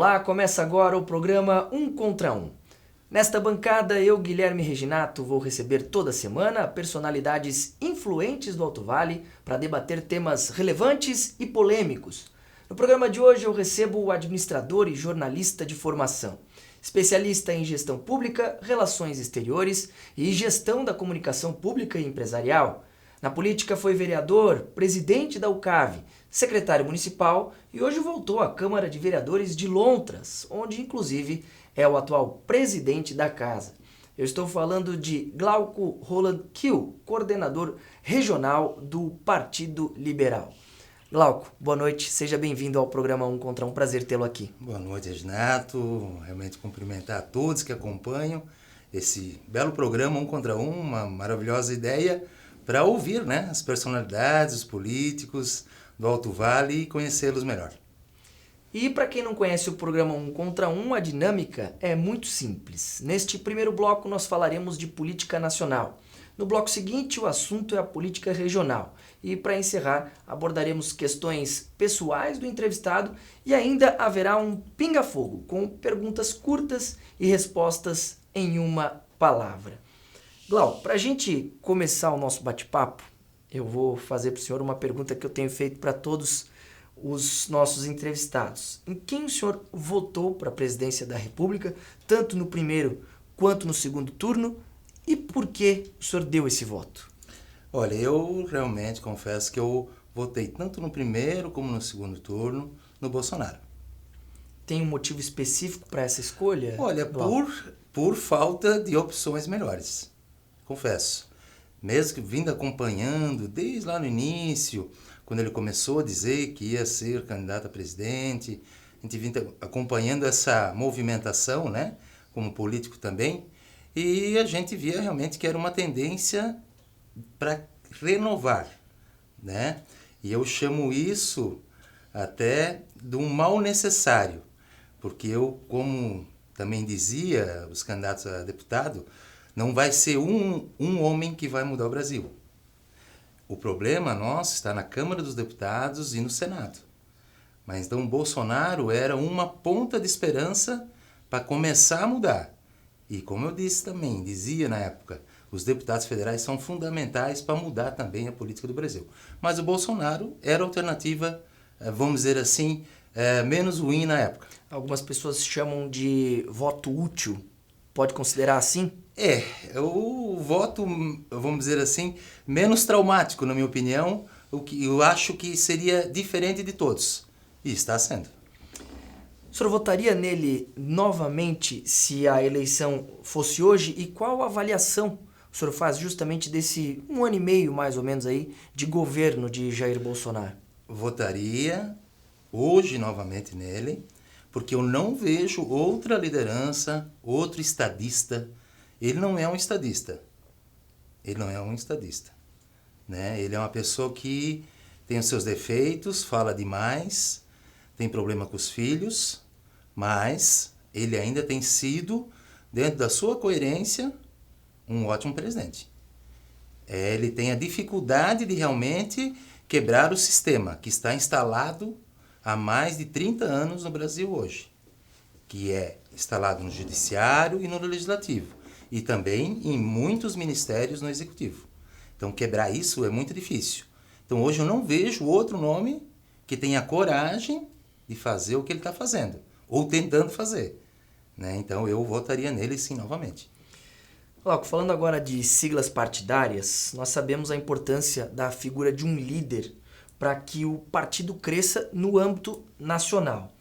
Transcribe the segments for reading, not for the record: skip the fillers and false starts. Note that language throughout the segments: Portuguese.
Olá, começa agora o programa Um Contra Um. Nesta bancada, eu, Guilherme Reginato, vou receber toda semana personalidades influentes do Alto Vale para debater temas relevantes e polêmicos. No programa de hoje eu recebo o administrador e jornalista de formação, especialista em gestão pública, relações exteriores e gestão da comunicação pública e empresarial. Na política foi vereador, presidente da UCAV, secretário municipal e hoje voltou à Câmara de Vereadores de Lontras, onde inclusive é o atual presidente da casa. Eu estou falando de Glauco Roland Kiel, coordenador regional do Partido Liberal. Glauco, boa noite, seja bem-vindo ao programa Um Contra Um, prazer tê-lo aqui. Boa noite, Reginato, realmente cumprimentar a todos que acompanham esse belo programa Um Contra Um, uma maravilhosa ideia para ouvir, né, as personalidades, os políticos do Alto Vale e conhecê-los melhor. E para quem não conhece o programa Um Contra Um, a dinâmica é muito simples. Neste primeiro bloco nós falaremos de política nacional. No bloco seguinte o assunto é a política regional. E para encerrar abordaremos questões pessoais do entrevistado e ainda haverá um pinga-fogo com perguntas curtas e respostas em uma palavra. Glau, para a gente começar o nosso bate-papo, eu vou fazer para o senhor uma pergunta que eu tenho feito para todos os nossos entrevistados. Em quem o senhor votou para a presidência da República, tanto no primeiro quanto no segundo turno, e por que o senhor deu esse voto? Olha, eu realmente confesso que eu votei tanto no primeiro como no segundo turno no Bolsonaro. Tem um motivo específico para essa escolha? Olha, por falta de opções melhores, confesso. Mesmo que vindo acompanhando desde lá no início, quando ele começou a dizer que ia ser candidato a presidente, a gente vinha acompanhando essa movimentação, né, como político também, e a gente via realmente que era uma tendência para renovar, né? E eu chamo isso até de um mal necessário, porque eu, como também dizia os candidatos a deputado, não vai ser um homem que vai mudar o Brasil. O problema nosso está na Câmara dos Deputados e no Senado. Mas então Bolsonaro era uma ponta de esperança para começar a mudar. E como eu disse também, dizia na época, os deputados federais são fundamentais para mudar também a política do Brasil. Mas o Bolsonaro era a alternativa, vamos dizer assim, menos ruim na época. Algumas pessoas chamam de voto útil. Pode considerar assim? O voto, vamos dizer assim, menos traumático, na minha opinião, o que eu acho que seria diferente de todos. E está sendo. O senhor votaria nele novamente se a eleição fosse hoje? E qual a avaliação o senhor faz justamente desse 1 ano e meio, mais ou menos, aí, de governo de Jair Bolsonaro? Votaria hoje novamente nele, porque eu não vejo outra liderança, outro estadista. Ele não é um estadista. Ele não é um estadista, né? Ele é uma pessoa que tem os seus defeitos, fala demais, tem problema com os filhos, mas ele ainda tem sido, dentro da sua coerência, um ótimo presidente. Ele tem a dificuldade de realmente quebrar o sistema que está instalado há mais de 30 anos no Brasil hoje, que é instalado no Judiciário e no Legislativo, e também em muitos ministérios no Executivo. Então, quebrar isso é muito difícil. Então, hoje eu não vejo outro nome que tenha coragem de fazer o que ele está fazendo, ou tentando fazer, né? Então, eu votaria nele sim, novamente. Glauco, falando agora de siglas partidárias, nós sabemos a importância da figura de um líder para que o partido cresça no âmbito nacional.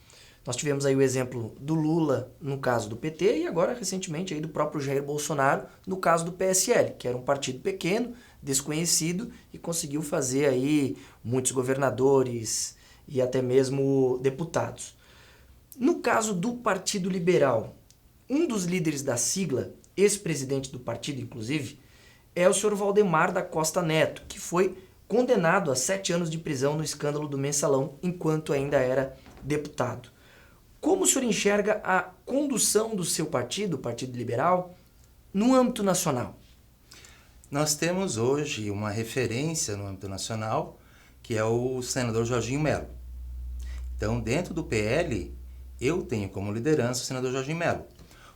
Nós tivemos aí o exemplo do Lula no caso do PT e agora recentemente aí do próprio Jair Bolsonaro no caso do PSL, que era um partido pequeno, desconhecido e conseguiu fazer aí muitos governadores e até mesmo deputados. No caso do Partido Liberal, um dos líderes da sigla, ex-presidente do partido inclusive, é o senhor Valdemar da Costa Neto, que foi condenado a 7 anos de prisão no escândalo do Mensalão, enquanto ainda era deputado. Como o senhor enxerga a condução do seu partido, o Partido Liberal, no âmbito nacional? Nós temos hoje uma referência no âmbito nacional, que é o senador Jorginho Melo. Então, dentro do PL, eu tenho como liderança o senador Jorginho Melo.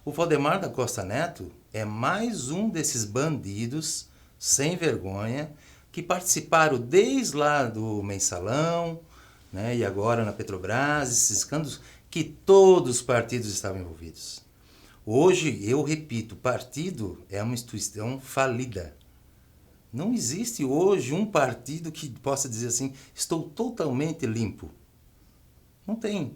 O Valdemar da Costa Neto é mais um desses bandidos sem vergonha que participaram desde lá do Mensalão, né, e agora na Petrobras, esses escândalos que todos os partidos estavam envolvidos. Hoje, eu repito, partido é uma instituição falida. Não existe hoje um partido que possa dizer assim, estou totalmente limpo. Não tem.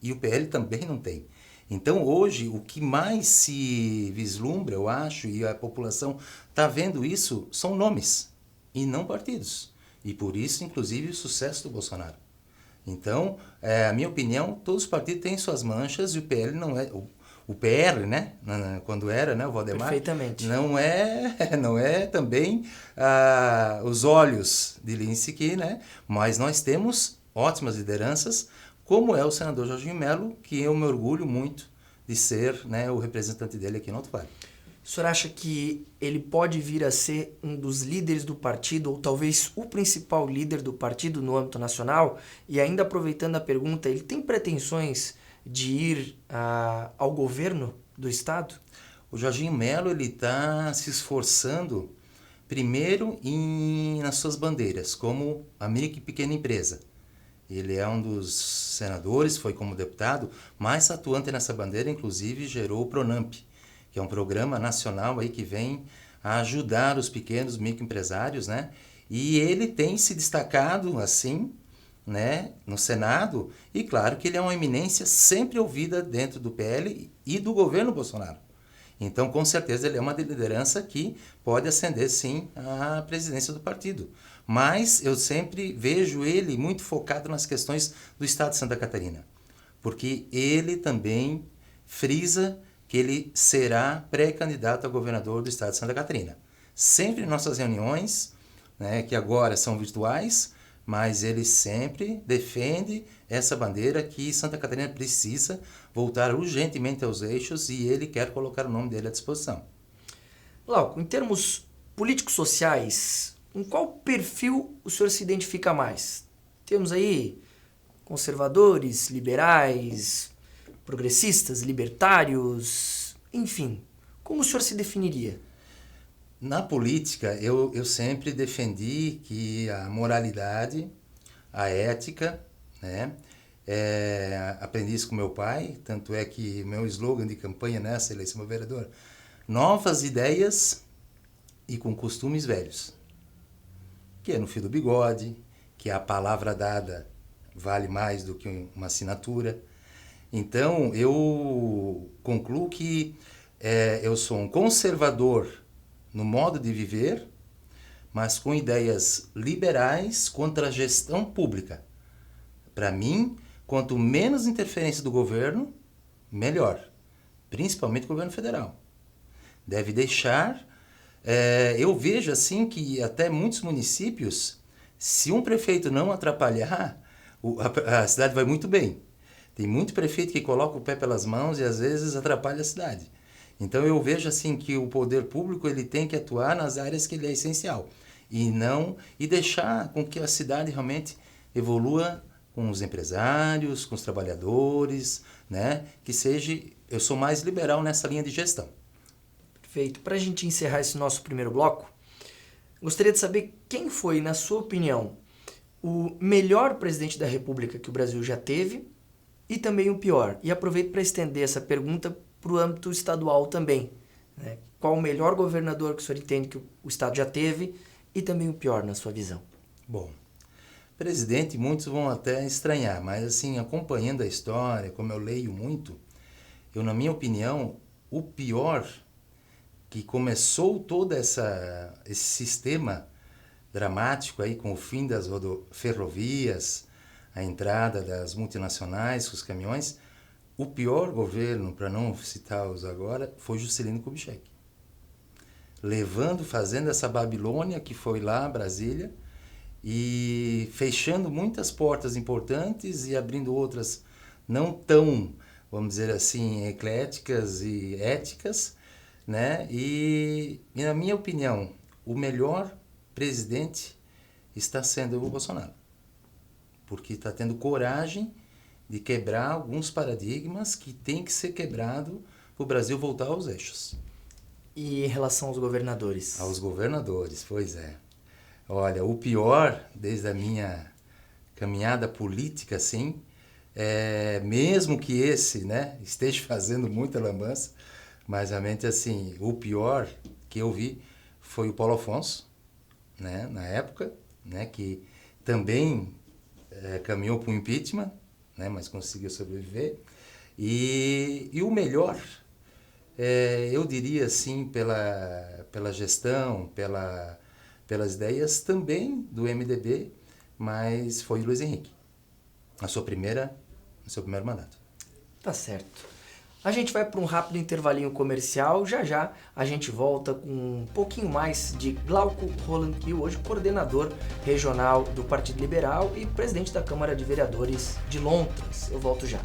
E o PL também não tem. Então, hoje, o que mais se vislumbra, eu acho, e a população está vendo isso, são nomes, e não partidos. E por isso, inclusive, o sucesso do Bolsonaro. Então, a minha opinião, todos os partidos têm suas manchas, e o PL não é... O PR, né, quando era, né, o Valdemar, Perfeitamente. não é também os olhos de Lince aqui, né, mas nós temos ótimas lideranças, como é o senador Jorginho Melo, que eu me orgulho muito de ser, né, o representante dele aqui no Alto Vale. O senhor acha que ele pode vir a ser um dos líderes do partido, ou talvez o principal líder do partido no âmbito nacional? E ainda aproveitando a pergunta, ele tem pretensões de ir ao governo do Estado? O Jorginho Melo está se esforçando, primeiro, nas suas bandeiras, como a micro e pequena empresa. Ele é um dos senadores, foi como deputado, mais atuante nessa bandeira, inclusive gerou o Pronamp, que é um programa nacional aí que vem a ajudar os pequenos microempresários, né? E ele tem se destacado assim, né, no Senado, e claro que ele é uma eminência sempre ouvida dentro do PL e do governo Bolsonaro. Então, com certeza, ele é uma liderança que pode ascender, sim, à presidência do partido. Mas eu sempre vejo ele muito focado nas questões do Estado de Santa Catarina, porque ele também frisa que ele será pré-candidato a governador do Estado de Santa Catarina. Sempre em nossas reuniões, né, que agora são virtuais, mas ele sempre defende essa bandeira que Santa Catarina precisa voltar urgentemente aos eixos e ele quer colocar o nome dele à disposição. Glauco, em termos políticos sociais, com qual perfil o senhor se identifica mais? Temos aí conservadores, liberais, progressistas, libertários, enfim. Como o senhor se definiria? Na política, eu sempre defendi que a moralidade, a ética, né? Aprendi isso com meu pai, tanto é que meu slogan de campanha nessa eleição para vereador, novas ideias e com costumes velhos, que é no fio do bigode, que a palavra dada vale mais do que uma assinatura. Então, eu concluo que eu sou um conservador no modo de viver, mas com ideias liberais contra a gestão pública. Para mim, quanto menos interferência do governo, melhor. Principalmente o governo federal. Deve deixar... eu vejo assim que até muitos municípios, se um prefeito não atrapalhar, a cidade vai muito bem. Tem muito prefeito que coloca o pé pelas mãos e às vezes atrapalha a cidade. Então eu vejo assim que o poder público ele tem que atuar nas áreas que ele é essencial e deixar com que a cidade realmente evolua com os empresários, com os trabalhadores, né? Que seja, eu sou mais liberal nessa linha de gestão. Perfeito. Para a gente encerrar esse nosso primeiro bloco, gostaria de saber quem foi, na sua opinião, o melhor presidente da República que o Brasil já teve e também o pior. E aproveito para estender essa pergunta para o âmbito estadual também. Né? Qual o melhor governador que o senhor entende que o Estado já teve e também o pior, na sua visão? Bom, presidente, muitos vão até estranhar, mas assim, acompanhando a história, como eu leio muito, na minha opinião, o pior que começou todo esse sistema dramático aí com o fim das ferrovias, a entrada das multinacionais com os caminhões, o pior governo, para não citá-los agora, foi Juscelino Kubitschek. Fazendo essa Babilônia que foi lá, Brasília, e fechando muitas portas importantes e abrindo outras não tão, vamos dizer assim, ecléticas e éticas, né? E na minha opinião, o melhor presidente está sendo o Bolsonaro, porque está tendo coragem de quebrar alguns paradigmas que tem que ser quebrado para o Brasil voltar aos eixos. E em relação aos governadores? Aos governadores, pois é. Olha, o pior, desde a minha caminhada política, assim, mesmo que esse, né, esteja fazendo muita lambança, mas realmente, assim, o pior que eu vi foi o Paulo Afonso, né, na época, né, que também caminhou para o impeachment, né, mas conseguiu sobreviver. E o melhor, eu diria assim, pela gestão, pelas ideias também do MDB, mas foi o Luiz Henrique, no seu primeiro mandato. Tá certo. A gente vai para um rápido intervalinho comercial, já a gente volta com um pouquinho mais de Glauco Roland Kiel, hoje coordenador regional do Partido Liberal e presidente da Câmara de Vereadores de Lontras. Eu volto já.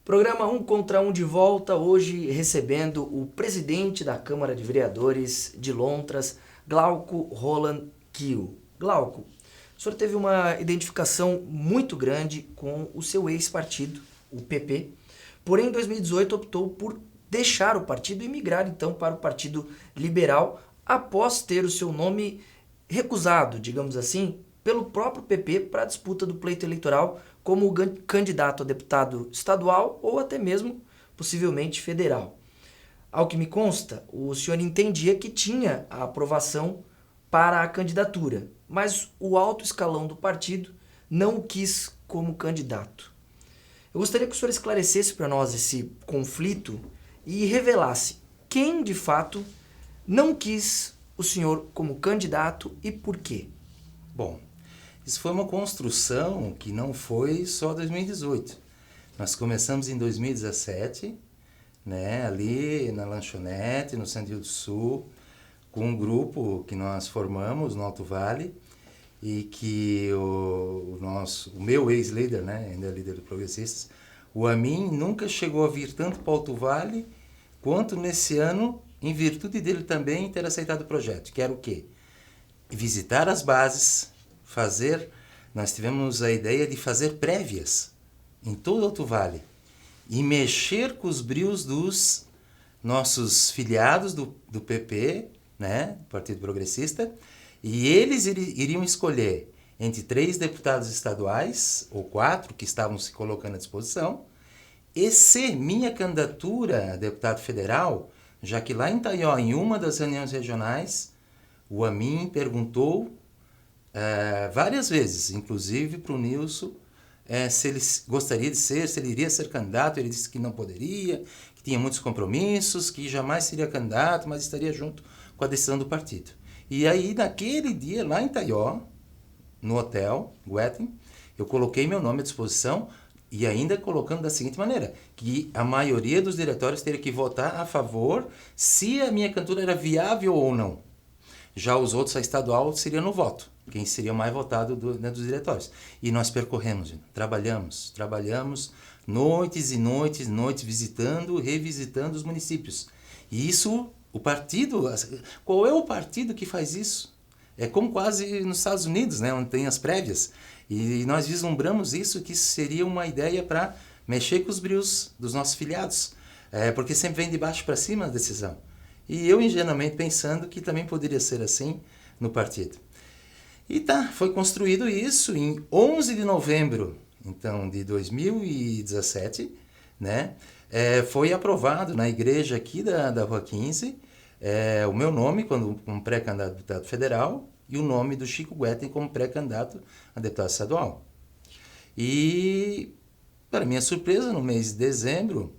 Programa 1 contra 1 de volta, hoje recebendo o presidente da Câmara de Vereadores de Lontras, Glauco Roland Kiel. Glauco, o senhor teve uma identificação muito grande com o seu ex-partido, o PP, porém em 2018 optou por deixar o partido e migrar então para o Partido Liberal após ter o seu nome recusado, digamos assim, pelo próprio PP para a disputa do pleito eleitoral como candidato a deputado estadual ou até mesmo, possivelmente, federal. Ao que me consta, o senhor entendia que tinha a aprovação para a candidatura, mas o alto escalão do partido não o quis como candidato. Eu gostaria que o senhor esclarecesse para nós esse conflito e revelasse quem, de fato, não quis o senhor como candidato e por quê. Bom, isso foi uma construção que não foi só 2018. Nós começamos em 2017, né, ali na lanchonete, no Centro Rio do Sul, com um grupo que nós formamos no Alto Vale e que o meu ex-líder, né, ainda líder do Progressistas, o Amin nunca chegou a vir tanto para o Alto Vale quanto nesse ano, em virtude dele também ter aceitado o projeto, que era o quê? Visitar as bases, nós tivemos a ideia de fazer prévias em todo o Alto Vale e mexer com os brios dos nossos filiados do PP, né, Partido Progressista, e eles iriam escolher entre 3 deputados estaduais, ou 4, que estavam se colocando à disposição, e se minha candidatura a deputado federal, já que lá em Itaió, em uma das reuniões regionais, o Amin perguntou várias vezes, inclusive para o Nilson, se ele gostaria de ser, se ele iria ser candidato. Ele disse que não poderia, que tinha muitos compromissos, que jamais seria candidato, mas estaria junto com a decisão do partido. E aí, naquele dia, lá em Itaió, no hotel, Guetem, eu coloquei meu nome à disposição e ainda colocando da seguinte maneira, que a maioria dos diretórios teria que votar a favor se a minha candidatura era viável ou não. Já os outros, a estadual, seria no voto, quem seria mais votado dos diretórios. E nós percorremos, trabalhamos noites e noites, visitando, revisitando os municípios. E isso, o partido, qual é o partido que faz isso? É como quase nos Estados Unidos, né, onde tem as prévias. E nós vislumbramos isso, que seria uma ideia para mexer com os brios dos nossos filiados. Porque sempre vem de baixo para cima a decisão. E eu, ingenuamente, pensando que também poderia ser assim no partido. E foi construído isso em 11 de novembro, então, de 2017, né? Foi aprovado na igreja aqui da Rua 15, o meu nome como pré-candidato a deputado federal e o nome do Chico Guetem como pré-candidato a deputado estadual. E, para minha surpresa, no mês de dezembro,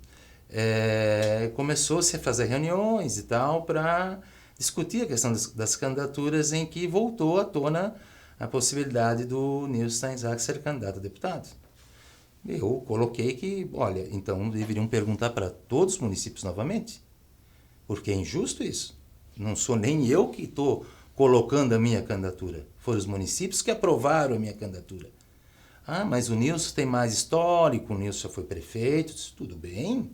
começou-se a fazer reuniões e tal para discutir a questão das candidaturas, em que voltou à tona a possibilidade do Nilson Steinzach ser candidato a deputado. Eu coloquei que, olha, então deveriam perguntar para todos os municípios novamente, porque é injusto isso. Não sou nem eu que estou colocando a minha candidatura, foram os municípios que aprovaram a minha candidatura. Ah, mas o Nilson tem mais histórico, o Nilson já foi prefeito, disse, tudo bem,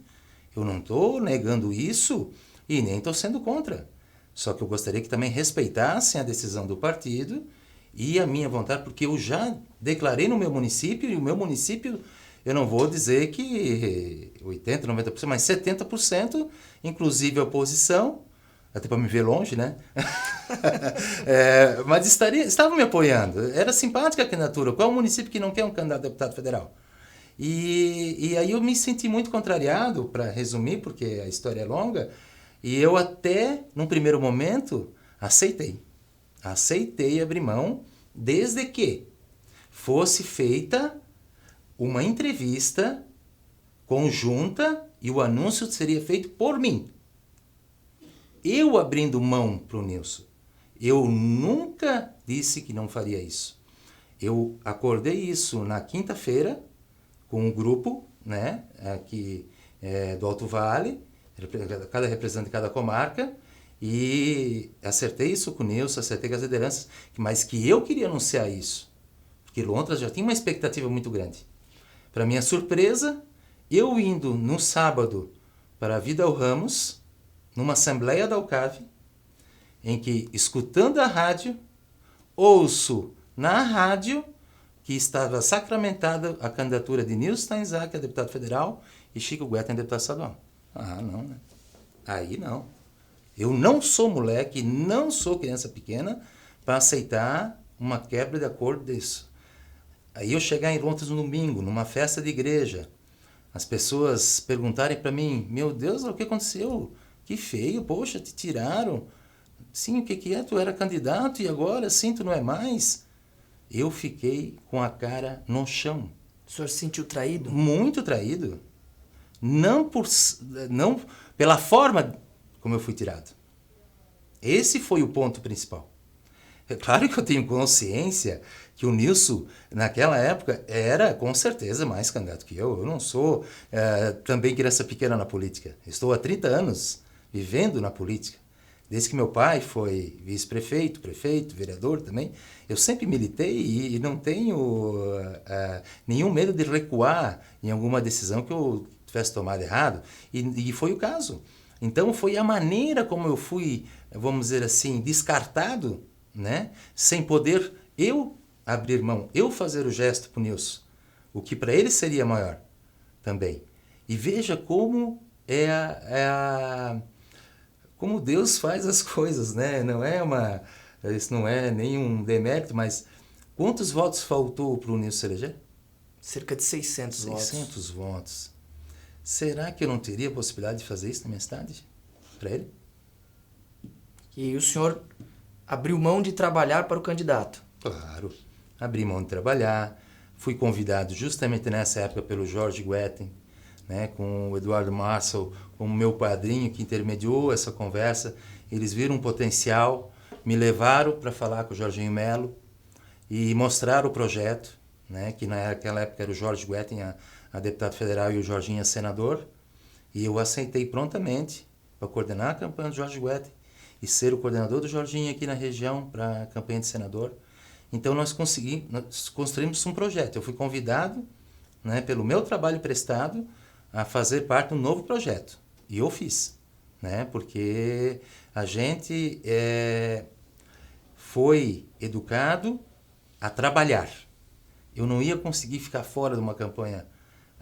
eu não estou negando isso e nem estou sendo contra. Só que eu gostaria que também respeitassem a decisão do partido e a minha vontade, porque eu já declarei no meu município, e o meu município, eu não vou dizer que 80%, 90%, mas 70%, inclusive a oposição, até para me ver longe, né? Mas estavam me apoiando. Era simpática a candidatura. Qual é o município que não quer um candidato a deputado federal? E aí eu me senti muito contrariado, para resumir, porque a história é longa, e eu até, num primeiro momento, aceitei. Aceitei abrir mão, desde que fosse feita uma entrevista conjunta e o anúncio seria feito por mim. Eu abrindo mão para o Nilson. Eu nunca disse que não faria isso. Eu acordei isso na quinta-feira com um grupo, né, aqui do Alto Vale, cada representante de cada comarca, e acertei isso com o Nilson, acertei com as lideranças, mas que eu queria anunciar isso, porque Lontras já tinha uma expectativa muito grande. Para minha surpresa, eu indo no sábado para a Vidal Ramos, numa assembleia da UCAV, em que, escutando a rádio, ouço na rádio que estava sacramentada a candidatura de Nilson Steinzak a deputado federal e Chico Guetem a deputado estadual. Ah, não, né? Aí não. Eu não sou moleque, não sou criança pequena para aceitar uma quebra de acordo disso. Aí eu chegar em Lontras no domingo, numa festa de igreja, as pessoas perguntarem para mim, meu Deus, o que aconteceu? Que feio, poxa, te tiraram. Sim, o que é? Tu era candidato e agora sim, tu não é mais? Eu fiquei com a cara no chão. O senhor se sentiu traído? Muito traído. Não pela forma como eu fui tirado. Esse foi o ponto principal. É claro que eu tenho consciência que o Nilson, naquela época, era com certeza mais candidato que eu. Eu não sou também criança pequena na política. Estou há 30 anos vivendo na política. Desde que meu pai foi vice-prefeito, prefeito, vereador também, eu sempre militei e não tenho nenhum medo de recuar em alguma decisão que eu tivesse tomado errado. E foi o caso. Então foi a maneira como eu fui, vamos dizer assim, descartado, né? Sem poder eu abrir mão, eu fazer o gesto para o Nilson, o que para ele seria maior também. E veja como como Deus faz as coisas, né? Isso não é nenhum demérito, mas quantos votos faltou para o Nilson se eleger? Cerca de 600 votos. 600 votos. Será que eu não teria a possibilidade de fazer isso na minha cidade? Para ele? E o senhor abriu mão de trabalhar para o candidato? Claro. Abri mão de trabalhar. Fui convidado justamente nessa época pelo Jorge Guetem, né, com o Eduardo Marçal, como meu padrinho que intermediou essa conversa. Eles viram um potencial, me levaram para falar com o Jorginho Melo e mostrar o projeto, né, que naquela época era o Jorge Guetem, a deputado federal, e o Jorginho a senador. E eu aceitei prontamente para coordenar a campanha do Jorge Guetem e ser o coordenador do Jorginho aqui na região para a campanha de senador. Então nós construímos um projeto. Eu fui convidado, né, pelo meu trabalho prestado a fazer parte de um novo projeto. E eu fiz, né, porque a gente foi educado a trabalhar. Eu não ia conseguir ficar fora de uma campanha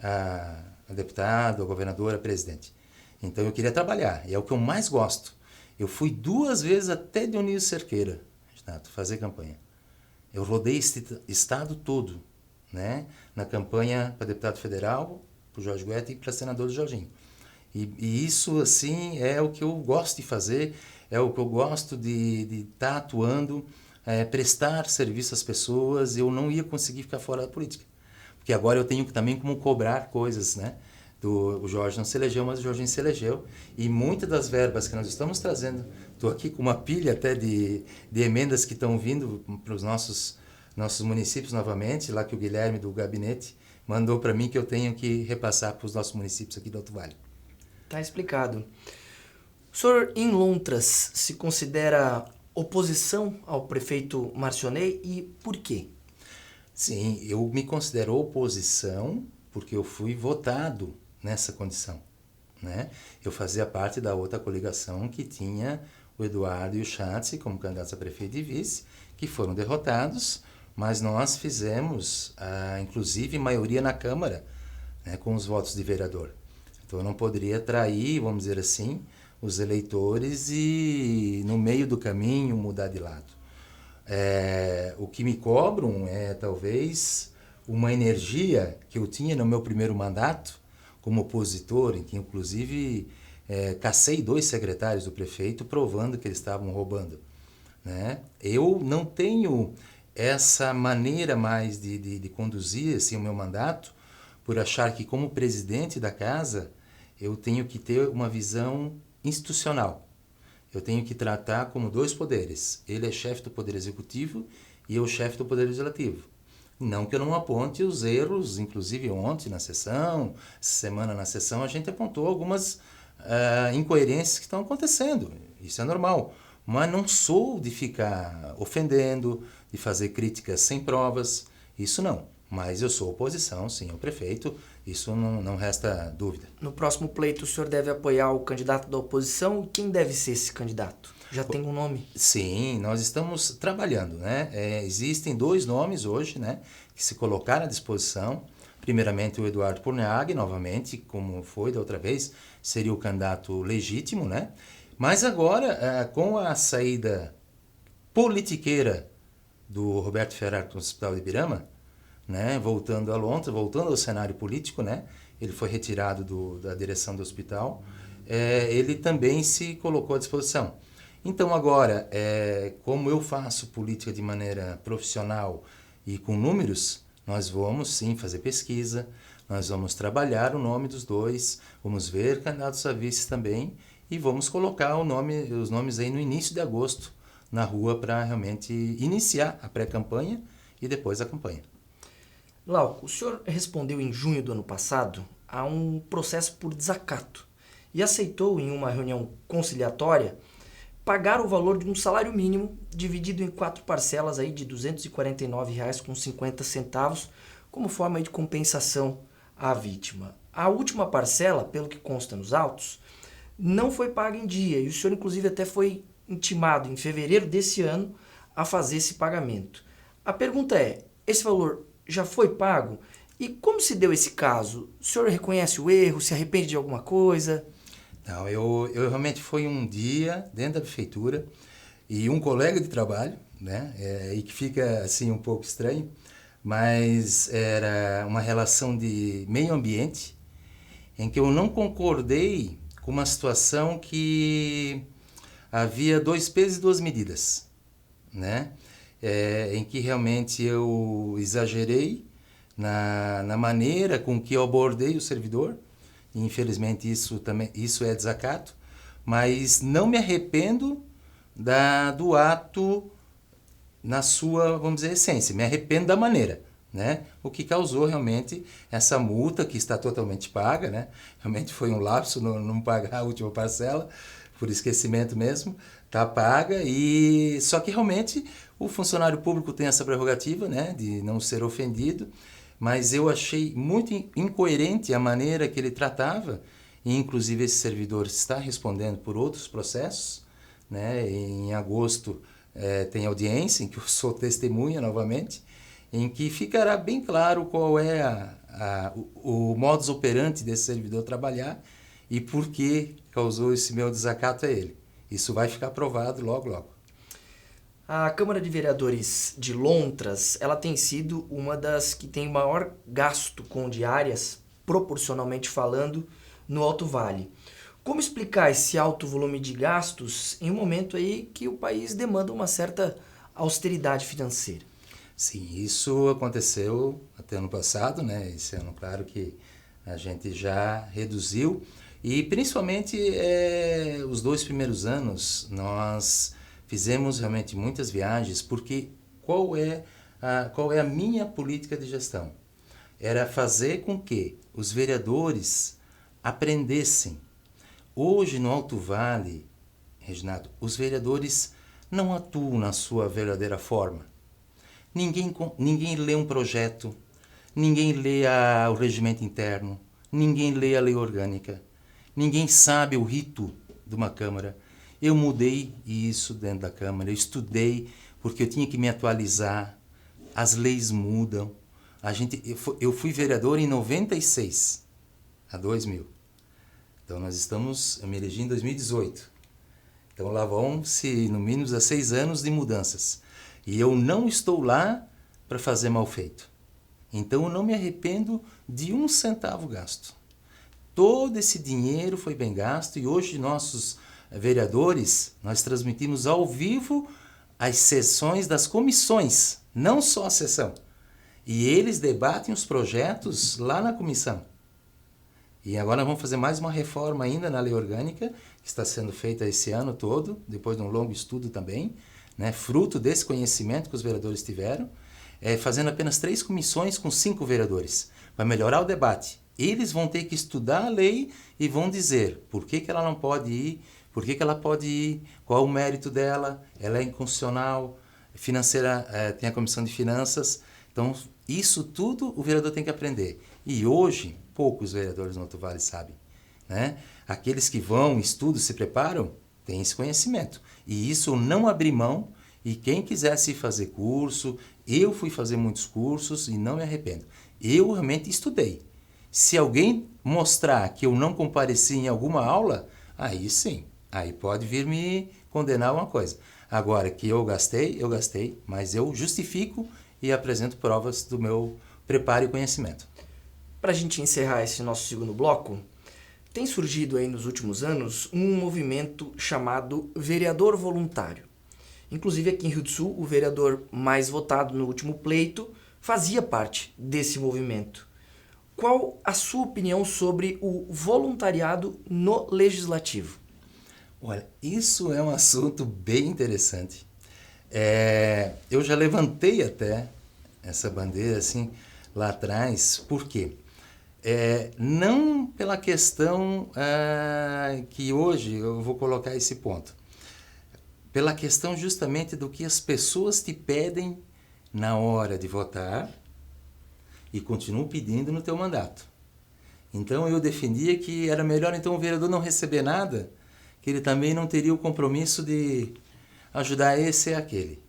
a deputado, a governador, a presidente. Então eu queria trabalhar, e é o que eu mais gosto. Eu fui 2 vezes até Dionísio Cerqueira, fazer campanha. Eu rodei esse estado todo, né, na campanha para deputado federal, para o Jorge Guetem e para senador do Jorginho. E isso, assim, é o que eu gosto de fazer, é o que eu gosto de estar atuando, prestar serviço às pessoas. Eu não ia conseguir ficar fora da política. Porque agora eu tenho também como cobrar coisas, né? O Jorge não se elegeu, mas o Jorginho se elegeu. E muitas das verbas que nós estamos trazendo, estou aqui com uma pilha até de emendas que estão vindo para os nossos nossos municípios novamente, lá que o Guilherme do gabinete mandou para mim que eu tenho que repassar para os nossos municípios aqui do Alto Vale. Tá explicado. O senhor, em Lontras, se considera oposição ao prefeito Marcionei e por quê? Sim, eu me considero oposição porque eu fui votado nessa condição, né? Eu fazia parte da outra coligação que tinha o Eduardo e o Schatz como candidatos a prefeito e vice, que foram derrotados, mas nós fizemos, inclusive, maioria na Câmara, né, com os votos de vereador. Então eu não poderia trair, vamos dizer assim, os eleitores e, no meio do caminho, mudar de lado. O que me cobram é, talvez, uma energia que eu tinha no meu primeiro mandato, como opositor, em que, inclusive, cacei 2 secretários do prefeito, provando que eles estavam roubando, né? Eu não tenho essa maneira mais de conduzir assim, o meu mandato, por achar que, como presidente da casa, eu tenho que ter uma visão institucional. Eu tenho que tratar como 2 poderes. Ele é chefe do Poder Executivo e eu chefe do Poder Legislativo. Não que eu não aponte os erros, inclusive ontem na sessão, semana na sessão, a gente apontou algumas incoerências que estão acontecendo. Isso é normal. Mas não sou de ficar ofendendo, de fazer críticas sem provas. Isso não. Mas eu sou oposição, sim, ao prefeito. Isso não resta dúvida. No próximo pleito, o senhor deve apoiar o candidato da oposição. Quem deve ser esse candidato? Já tem um nome? Sim, nós estamos trabalhando, né? Existem 2 nomes hoje, né, que se colocaram à disposição. Primeiramente, o Eduardo Purniag, novamente, como foi da outra vez, seria o candidato legítimo, né? Mas agora, com a saída politiqueira do Roberto Ferrari do Hospital de Ibirama, né, voltando a Londres, voltando ao cenário político, né, ele foi retirado da direção do hospital, ele também se colocou à disposição. Então agora, como eu faço política de maneira profissional e com números, nós vamos sim fazer pesquisa, nós vamos trabalhar o nome dos 2, vamos ver candidatos a vice também e vamos colocar os nomes aí no início de agosto na rua para realmente iniciar a pré-campanha e depois a campanha. Glauco, o senhor respondeu em junho do ano passado a um processo por desacato e aceitou, em uma reunião conciliatória, pagar o valor de um salário mínimo dividido em 4 parcelas aí de R$ 249,50 como forma de compensação à vítima. A última parcela, pelo que consta nos autos, não foi paga em dia e o senhor inclusive até foi intimado em fevereiro desse ano a fazer esse pagamento. A pergunta é, esse valor já foi pago? E como se deu esse caso? O senhor reconhece o erro, se arrepende de alguma coisa? Não, eu realmente foi um dia dentro da prefeitura e um colega de trabalho, né, e que fica assim um pouco estranho, mas era uma relação de meio ambiente em que eu não concordei com uma situação que havia 2 pesos e 2 medidas, né, em que realmente eu exagerei na maneira com que eu abordei o servidor. Infelizmente isso é desacato, mas não me arrependo do ato na sua, vamos dizer, essência. Me arrependo da maneira, né? O que causou realmente essa multa que está totalmente paga, né? Realmente foi um lapso não pagar a última parcela, por esquecimento mesmo, está paga, e só que realmente o funcionário público tem essa prerrogativa, né, de não ser ofendido, mas eu achei muito incoerente a maneira que ele tratava, e inclusive esse servidor está respondendo por outros processos, né, em agosto tem audiência, em que eu sou testemunha novamente, em que ficará bem claro qual é o modus operandi desse servidor trabalhar e por que causou esse meu desacato a ele. Isso vai ficar provado logo, logo. A Câmara de Vereadores de Lontras, ela tem sido uma das que tem maior gasto com diárias, proporcionalmente falando, no Alto Vale. Como explicar esse alto volume de gastos em um momento aí que o país demanda uma certa austeridade financeira? Sim, isso aconteceu até ano passado, né? Esse ano, claro que a gente já reduziu. E principalmente os 2 primeiros anos nós fizemos realmente muitas viagens, porque qual é qual é a minha política de gestão? Era fazer com que os vereadores aprendessem. Hoje, no Alto Vale, Reginaldo, os vereadores não atuam na sua verdadeira forma. Ninguém lê um projeto, ninguém lê o regimento interno, ninguém lê a lei orgânica, ninguém sabe o rito de uma Câmara. Eu mudei isso dentro da Câmara, eu estudei porque eu tinha que me atualizar, as leis mudam. Eu fui vereador em 96, a 2000. Então eu me elegi em 2018. Então lá vão-se no mínimo 16 anos de mudanças. E eu não estou lá para fazer mal feito. Então eu não me arrependo de um centavo gasto. Todo esse dinheiro foi bem gasto e hoje nossos vereadores, nós transmitimos ao vivo as sessões das comissões, não só a sessão. E eles debatem os projetos lá na comissão. E agora nós vamos fazer mais uma reforma ainda na lei orgânica, que está sendo feita esse ano todo, depois de um longo estudo também, né, fruto desse conhecimento que os vereadores tiveram, fazendo apenas 3 comissões com 5 vereadores, para melhorar o debate. Eles vão ter que estudar a lei e vão dizer por que ela não pode ir, por que ela pode ir, qual o mérito dela, ela é inconstitucional, financeira, tem a comissão de finanças. Então, isso tudo o vereador tem que aprender. E hoje, poucos vereadores no Alto Vale sabem, né? Aqueles que vão, estudam, se preparam, têm esse conhecimento. E isso eu não abri mão, e quem quisesse fazer curso, eu fui fazer muitos cursos e não me arrependo. Eu realmente estudei. Se alguém mostrar que eu não compareci em alguma aula, aí sim, aí pode vir me condenar uma coisa. Agora, que eu gastei, mas eu justifico e apresento provas do meu preparo e conhecimento. Para a gente encerrar esse nosso segundo bloco, tem surgido aí nos últimos anos um movimento chamado vereador voluntário. Inclusive aqui em Rio do Sul, o vereador mais votado no último pleito fazia parte desse movimento. Qual a sua opinião sobre o voluntariado no legislativo? Olha, isso é um assunto bem interessante. Eu já levantei até essa bandeira assim lá atrás, por quê? Não pela questão que hoje eu vou colocar esse ponto, pela questão justamente do que as pessoas te pedem na hora de votar e continuam pedindo no teu mandato. Então eu defendia que era melhor então o vereador não receber nada, que ele também não teria o compromisso de ajudar esse e aquele.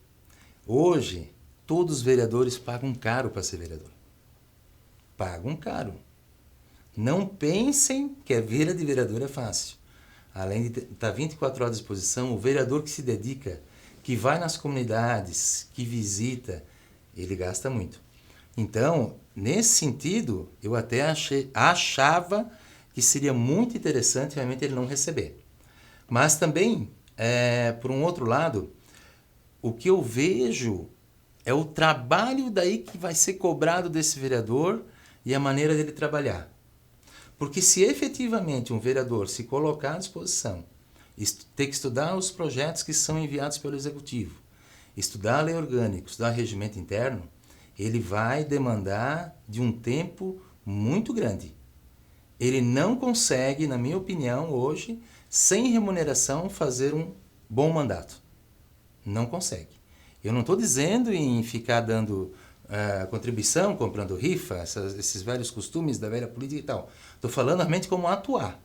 Hoje, todos os vereadores pagam caro para ser vereador. Pagam caro. Não pensem que a vida de vereador é fácil. Além de estar 24 horas à disposição, o vereador que se dedica, que vai nas comunidades, que visita, ele gasta muito. Então, nesse sentido, eu até achava que seria muito interessante realmente ele não receber. Mas também, por um outro lado, o que eu vejo é o trabalho daí que vai ser cobrado desse vereador e a maneira dele trabalhar. Porque se efetivamente um vereador se colocar à disposição, ter que estudar os projetos que são enviados pelo Executivo, estudar a lei orgânica, estudar o regimento interno, ele vai demandar de um tempo muito grande. Ele não consegue, na minha opinião, hoje, sem remuneração, fazer um bom mandato. Não consegue. Eu não estou dizendo em ficar dando contribuição, comprando rifa, esses velhos costumes da velha política e tal. Estou falando realmente como atuar.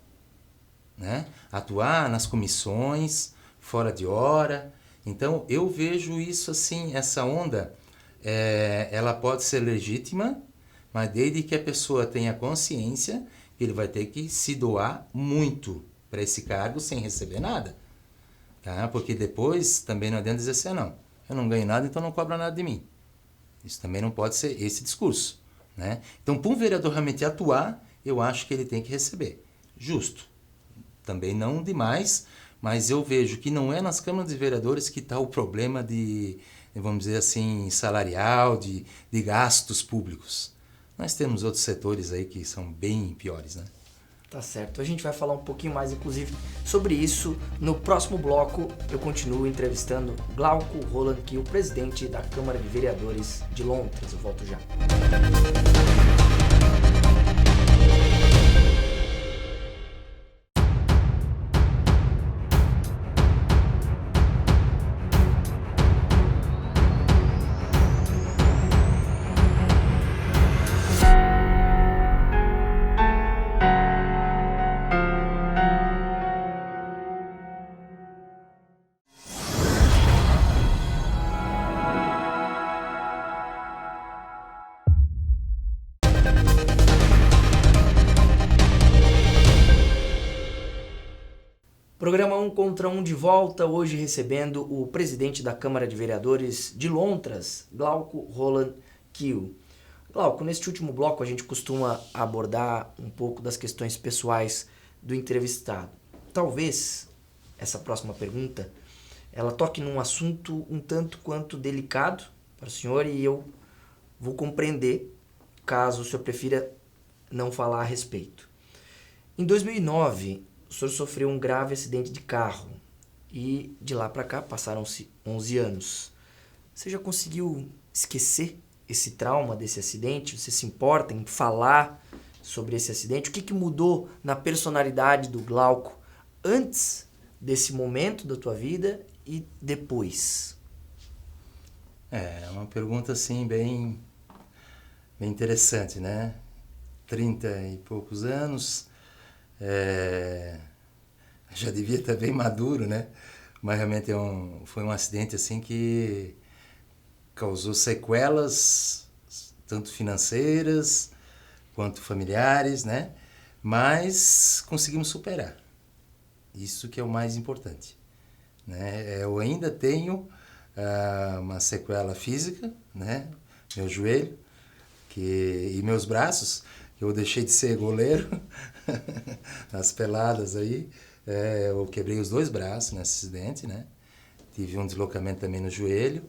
Né? Atuar nas comissões, fora de hora. Então, eu vejo isso assim, essa onda, ela pode ser legítima, mas desde que a pessoa tenha consciência que ele vai ter que se doar muito para esse cargo sem receber nada. Tá? Porque depois também não adianta dizer assim, não, eu não ganho nada, então não cobra nada de mim. Isso também não pode ser esse discurso. Né? Então, para um vereador realmente atuar, eu acho que ele tem que receber. Justo. Também não demais, mas eu vejo que não é nas câmaras de vereadores que está o problema de, vamos dizer assim, salarial, de gastos públicos. Nós temos outros setores aí que são bem piores, né? Tá certo. A gente vai falar um pouquinho mais, inclusive, sobre isso. No próximo bloco, eu continuo entrevistando Glauco Roland, que é o presidente da Câmara de Vereadores de Londres. Eu volto já. Programa 1 contra 1 de volta, hoje recebendo o presidente da Câmara de Vereadores de Londres, Glauco Roland Kiel. Glauco, neste último bloco a gente costuma abordar um pouco das questões pessoais do entrevistado. Talvez essa próxima pergunta ela toque num assunto um tanto quanto delicado para o senhor e eu vou compreender caso o senhor prefira não falar a respeito. Em 2009, o senhor sofreu um grave acidente de carro e de lá para cá passaram-se 11 anos. Você já conseguiu esquecer esse trauma desse acidente? Você se importa em falar sobre esse acidente? O que mudou na personalidade do Glauco antes desse momento da tua vida e depois? É uma pergunta assim bem interessante, né? 30 e poucos anos, já devia estar bem maduro, né? Mas realmente foi um acidente assim que causou sequelas, tanto financeiras quanto familiares, né? Mas conseguimos superar. Isso que é o mais importante, né? Eu ainda tenho uma sequela física, né? Meu joelho e meus braços. Eu deixei de ser goleiro nas peladas aí. Eu quebrei os 2 braços nesse acidente, né? Tive um deslocamento também no joelho.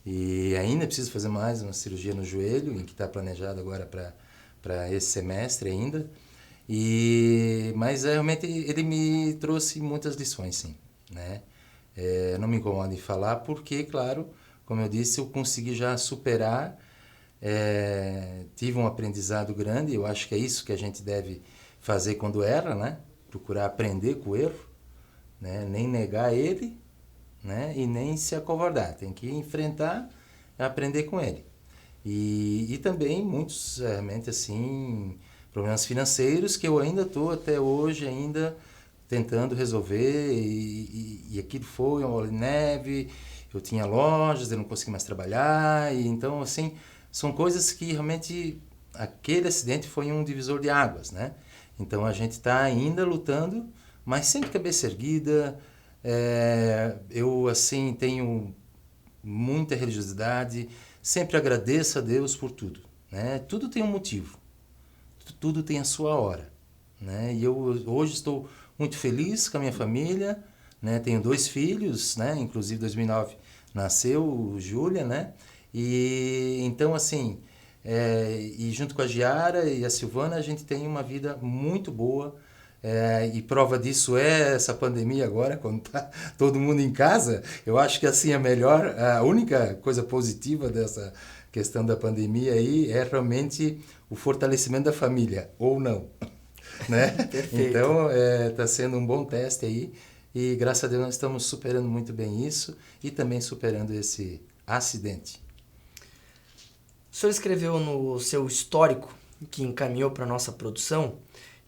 E ainda preciso fazer mais uma cirurgia no joelho, em que está planejado agora para esse semestre ainda. Mas realmente ele me trouxe muitas lições, sim, né? Não me incomoda em falar porque, claro, como eu disse, eu consegui já superar. Tive um aprendizado grande, eu acho que é isso que a gente deve fazer quando erra, né? Procurar aprender com o erro, né? Nem negar ele, né? E nem se acovardar, tem que enfrentar e aprender com ele. E também muitos, realmente assim, problemas financeiros que eu ainda estou até hoje ainda tentando resolver e aquilo foi uma bola de neve, eu tinha lojas, eu não consegui mais trabalhar, e então assim... São coisas que realmente aquele acidente foi um divisor de águas, né? Então a gente está ainda lutando, mas sempre cabeça erguida. Eu assim tenho muita religiosidade, sempre agradeço a Deus por tudo, né? Tudo tem um motivo, tudo tem a sua hora, né? E eu hoje estou muito feliz com a minha família, né? Tenho 2 filhos, né? Inclusive em 2009 nasceu Júlia, né? E então, assim, e junto com a Giara e a Silvana, a gente tem uma vida muito boa. E prova disso é essa pandemia agora, quando tá todo mundo em casa. Eu acho que assim a única coisa positiva dessa questão da pandemia aí é realmente o fortalecimento da família, ou não, né? Perfeito. Então, está sendo um bom teste aí. E graças a Deus nós estamos superando muito bem isso e também superando esse acidente. O senhor escreveu no seu histórico, que encaminhou para a nossa produção,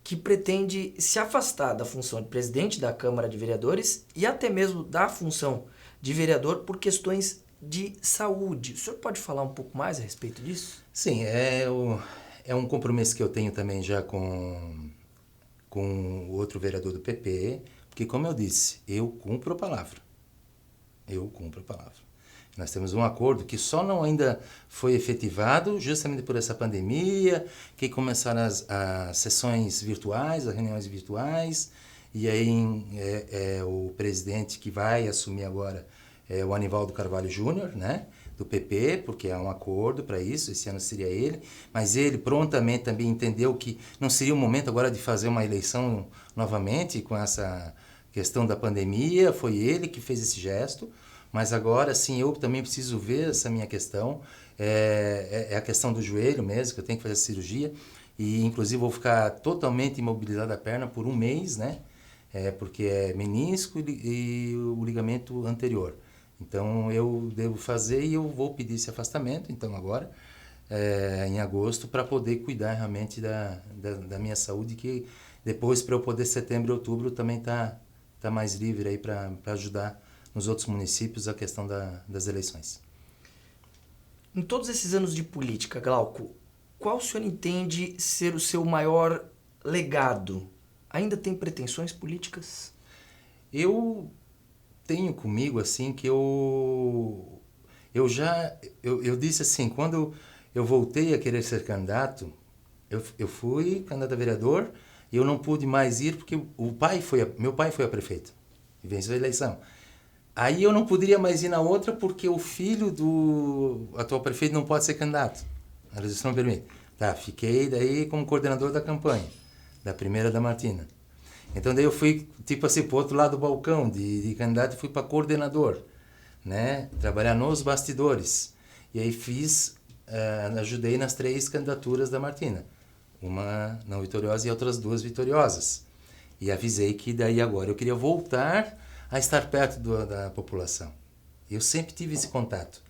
que pretende se afastar da função de presidente da Câmara de Vereadores e até mesmo da função de vereador por questões de saúde. O senhor pode falar um pouco mais a respeito disso? Sim, é um compromisso que eu tenho também já com o outro vereador do PP, porque, como eu disse, eu cumpro a palavra. Eu cumpro a palavra. Nós temos um acordo que só não ainda foi efetivado justamente por essa pandemia, que começaram as sessões virtuais, as reuniões virtuais, e aí o presidente que vai assumir agora é o Anivaldo Carvalho Júnior, né? do PP, porque há um acordo para isso, esse ano seria ele, mas ele prontamente também entendeu que não seria o momento agora de fazer uma eleição novamente com essa questão da pandemia, foi ele que fez esse gesto, mas agora sim eu também preciso ver essa minha questão, é a questão do joelho mesmo, que eu tenho que fazer a cirurgia, e inclusive vou ficar totalmente imobilizado a perna por um mês, né? Porque é menisco e o ligamento anterior. Então eu devo fazer e eu vou pedir esse afastamento, então agora, em agosto, para poder cuidar realmente da minha saúde, que depois para eu poder setembro e outubro também tá mais livre aí para ajudar nos outros municípios a questão das eleições. Em todos esses anos de política, Glauco, qual o senhor entende ser o seu maior legado? Ainda tem pretensões políticas? Eu tenho comigo assim que eu disse assim, quando eu voltei a querer ser candidato, eu fui candidato a vereador e eu não pude mais ir porque meu pai foi a prefeito e venceu a eleição. Aí eu não poderia mais ir na outra porque o filho do atual prefeito não pode ser candidato. A legislação não permite. Tá, fiquei daí como coordenador da campanha, da primeira da Martina. Então daí eu fui, tipo assim, pro outro lado do balcão de candidato e fui para coordenador, né? Trabalhar nos bastidores. E aí ajudei nas 3 candidaturas da Martina. Uma não vitoriosa e outras 2 vitoriosas. E avisei que daí agora eu queria voltar a estar perto da população. Eu sempre tive esse contato.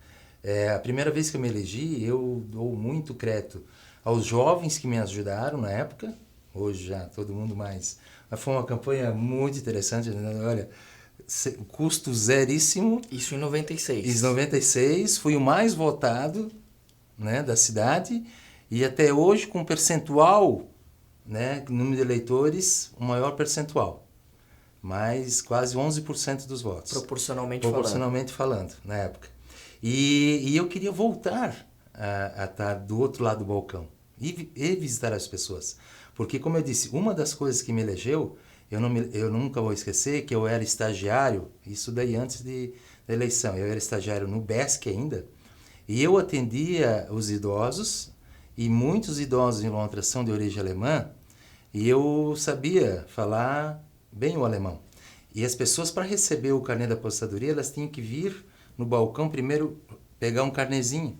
A primeira vez que eu me elegi, eu dou muito crédito aos jovens que me ajudaram na época. Hoje já todo mundo mais... Mas foi uma campanha muito interessante, né? Olha, custo zeríssimo. Isso em 96. Em 96, fui o mais votado, né, da cidade, e até hoje com percentual, né, número de eleitores, o maior percentual. Mais quase 11% dos votos. Proporcionalmente falando, na época. E eu queria voltar a estar do outro lado do balcão e visitar as pessoas. Porque, como eu disse, uma das coisas que me elegeu, eu nunca vou esquecer que eu era estagiário, isso daí antes da eleição, eu era estagiário no BESC ainda, e eu atendia os idosos, e muitos idosos em uma tração de origem alemã, e eu sabia falar bem o alemão. E as pessoas, para receber o carnê da aposentadoria, elas tinham que vir no balcão primeiro pegar um carnezinho.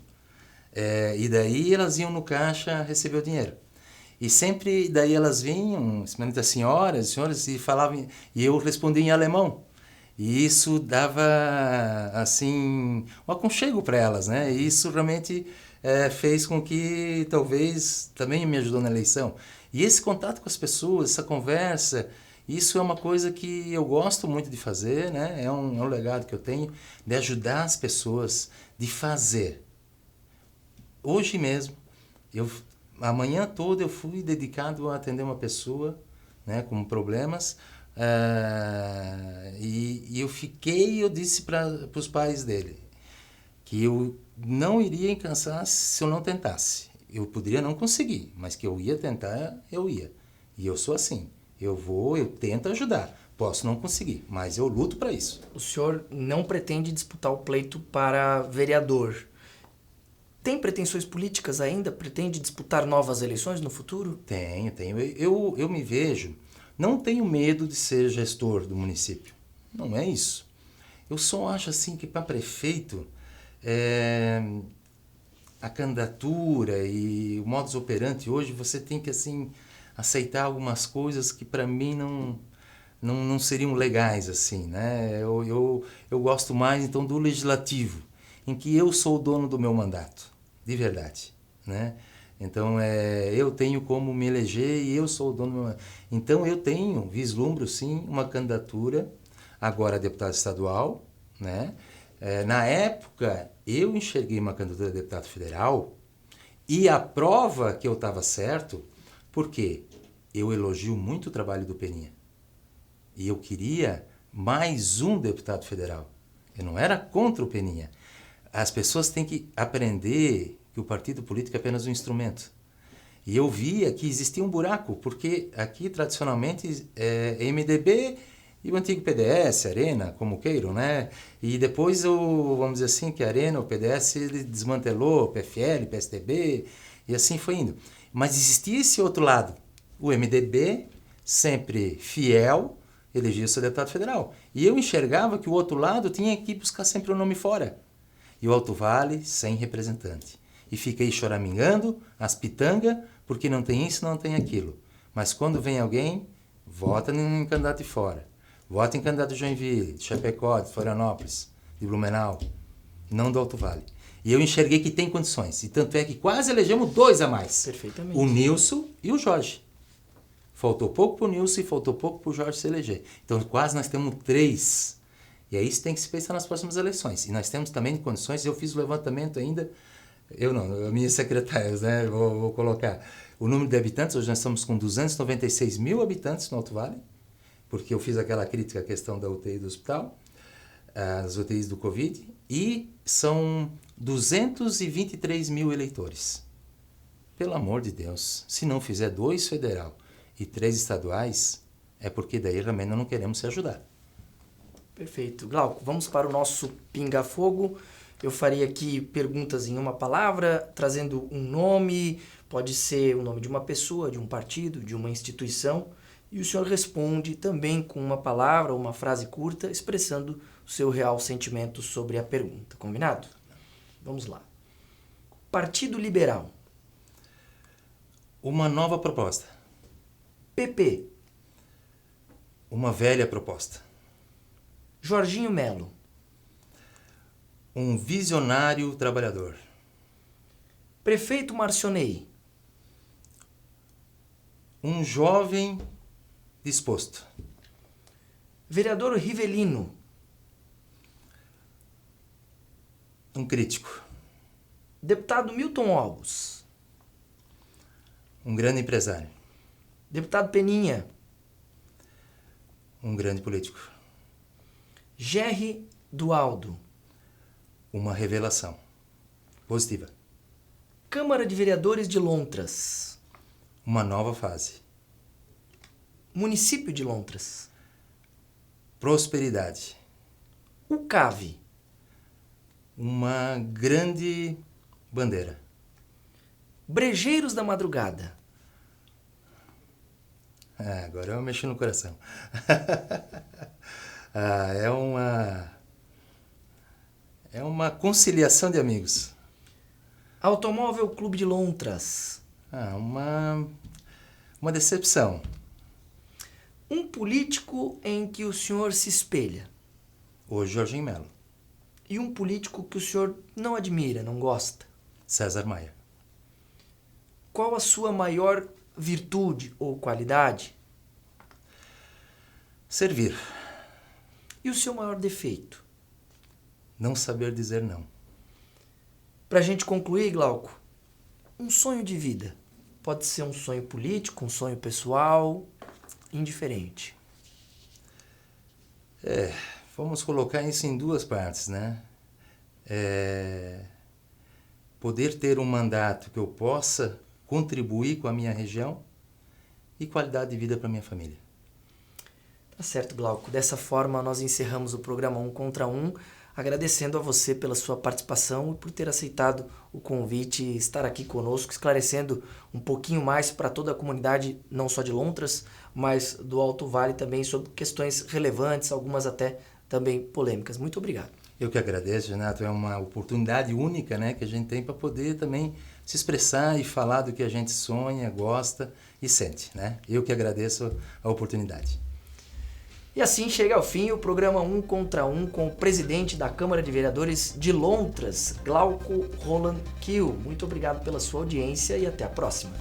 E daí elas iam no caixa receber o dinheiro. E sempre daí elas vinham, principalmente as senhoras, e falavam, e eu respondia em alemão. E isso dava, assim, um aconchego para elas, né? E isso realmente fez com que, talvez, também me ajudou na eleição. E esse contato com as pessoas, essa conversa, isso é uma coisa que eu gosto muito de fazer, né? É um legado que eu tenho, de ajudar as pessoas, de fazer. Hoje mesmo, a manhã toda eu fui dedicado a atender uma pessoa, né, com problemas, e eu disse para os pais dele que eu não iria cansar se eu não tentasse. Eu poderia não conseguir, mas que eu ia tentar, eu ia. E eu sou assim, eu tento ajudar. Posso não conseguir, mas eu luto para isso. O senhor não pretende disputar o pleito para vereador. Tem pretensões políticas ainda? Pretende disputar novas eleições no futuro? Tenho. Eu me vejo, não tenho medo de ser gestor do município. Não é isso. Eu só acho assim que para prefeito, a candidatura e o modus operandi hoje, você tem que assim aceitar algumas coisas que para mim não seriam legais assim, né? Eu gosto mais então do legislativo, em que eu sou o dono do meu mandato, de verdade, né? Então eu tenho como me eleger e eu sou o dono do meu mandato. Então eu vislumbro sim uma candidatura agora a deputado estadual, né? Na época eu enxerguei uma candidatura a deputado federal e a prova que eu estava certo, porque eu elogio muito o trabalho do Peninha. E eu queria mais um deputado federal. Eu não era contra o Peninha. As pessoas têm que aprender que o partido político é apenas um instrumento. E eu via que existia um buraco, porque aqui tradicionalmente é MDB E o antigo PDS, Arena, como queiram, né? E depois, vamos dizer assim, que a Arena, o PDS, ele desmantelou o PFL, PSDB, e assim foi indo. Mas existia esse outro lado. O MDB, sempre fiel, elegia o seu deputado federal. E eu enxergava que o outro lado tinha que buscar sempre o nome fora. E o Alto Vale, sem representante. E fiquei choramingando, as pitangas, porque não tem isso, não tem aquilo. Mas quando vem alguém, vota em candidato de fora. Vota em candidato de Joinville, de Chapecó, de Florianópolis, de Blumenau, não do Alto Vale. E eu enxerguei que tem condições. E tanto é que quase elegemos 2 a mais. Perfeitamente. O Nilson e o Jorge. Faltou pouco para o Nilson e faltou pouco para o Jorge se eleger. Então quase nós temos 3. E aí isso tem que se pensar nas próximas eleições. E nós temos também condições, eu fiz o levantamento ainda, eu não, minhas secretárias, né, vou colocar. O número de habitantes, hoje nós estamos com 296 mil habitantes no Alto Vale, porque eu fiz aquela crítica à questão da UTI do hospital, as UTIs do Covid, e são 223 mil eleitores. Pelo amor de Deus, se não fizer 2 federal e 3 estaduais, é porque daí realmente nós não queremos se ajudar. Perfeito. Glauco, vamos para o nosso pinga-fogo. Eu faria aqui perguntas em uma palavra, trazendo um nome, pode ser o nome de uma pessoa, de um partido, de uma instituição, e o senhor responde também com uma palavra ou uma frase curta, expressando o seu real sentimento sobre a pergunta. Combinado? Vamos lá. Partido Liberal. Uma nova proposta. PP. Uma velha proposta. Jorginho Melo. Um visionário trabalhador. Prefeito Marcionei. Um jovem disposto. Vereador Rivelino. Um crítico. Deputado Milton Olmos. Um grande empresário. Deputado Peninha. Um grande político. Gerry Dualdo. Uma revelação positiva. Câmara de Vereadores de Lontras. Uma nova fase. Município de Lontras. Prosperidade. UCAV. Uma grande bandeira. Brejeiros da Madrugada. Agora eu mexi no coração. É uma conciliação de amigos. Automóvel Clube de Lontras. Uma decepção. Um político em que o senhor se espelha. O Jorginho Melo. E um político que o senhor não admira, não gosta. César Maia. Qual a sua maior virtude ou qualidade? Servir. E o seu maior defeito? Não saber dizer não. Pra gente concluir, Glauco, um sonho de vida. Pode ser um sonho político, um sonho pessoal, indiferente. Vamos colocar isso em 2 partes, né? Poder ter um mandato que eu possa contribuir com a minha região e qualidade de vida para minha família. Tá certo, Glauco. Dessa forma, nós encerramos o programa 1 contra 1, agradecendo a você pela sua participação e por ter aceitado o convite e estar aqui conosco, esclarecendo um pouquinho mais para toda a comunidade, não só de Lontras, mas do Alto Vale também, sobre questões relevantes, algumas até também polêmicas. Muito obrigado. Eu que agradeço, Renato. É uma oportunidade única, né, que a gente tem para poder também se expressar e falar do que a gente sonha, gosta e sente, né? Eu que agradeço a oportunidade. E assim chega ao fim o programa 1 contra 1 com o presidente da Câmara de Vereadores de Lontras, Glauco Roland Kiel. Muito obrigado pela sua audiência e até a próxima.